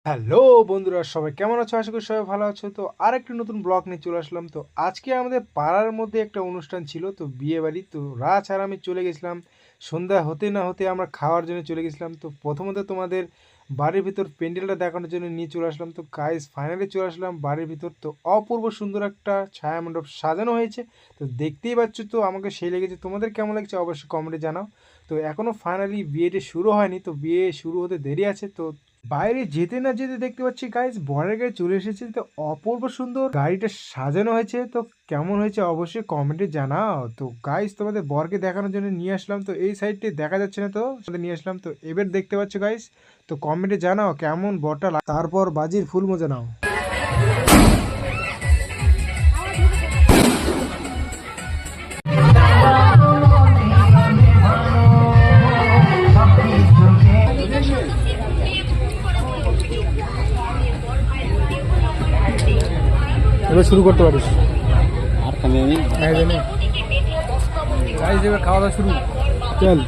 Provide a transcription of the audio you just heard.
Hello বন্ধুরা, সবাই কেমন আছো? আশা করি সবাই ভালো আছো। তো আরেকটি নতুন ব্লগ নিয়ে চলে আসলাম। তো আজকে আমাদের পাড়ার মধ্যে একটা অনুষ্ঠান ছিল, তো বিয়ে বাড়ি। তো রাজ আর আমি চলে গেছিলাম। সন্ধ্যা হতে না হতে আমরা খাওয়ার জন্য চলে গেছিলাম। তো প্রথমত তোমাদের বাড়ির ভিতর প্যান্ডেলটা দেখানোর জন্য নিয়ে চলে আসলাম। তো গাইস ফাইনালি চলে আসলাম বাড়ির ভিতর। তো অপূর্ব সুন্দর একটা ছায়া মণ্ডপ সাজানো হয়েছে। তো দেখতেই পাচ্ছ, তো আমাকে সেই লেগেছে। তোমাদের কেমন লাগছে অবশ্যই কমেন্টে জানাও। তো এখনও ফাইনালি বিয়েটা শুরু হয়নি, তো বিয়ে শুরু হতে দেরি আছে। তো বাইরে যেতে না যেতে দেখতে পাচ্ছি গাইস বরের গাড়ি চলে এসেছে। তো অপূর্ব সুন্দর গাড়িটা সাজানো হয়েছে। তো কেমন হয়েছে অবশ্যই কমেন্টে জানাও। তো গাইস তোমাদের বরকে দেখানোর জন্য নিয়ে আসলাম। তো এই সাইডটি দেখা যাচ্ছে না, তো নিয়ে আসলাম। তো এবার দেখতে পাচ্ছ গাইস। তো কমেন্টে জানাও কেমন বরটা তারপর বাজির ফুল মজা নাও। এবার শুরু করতে পারিস। আর খালি আমি গাইস এবার খাওয়া দাওয়া শুরু। চল।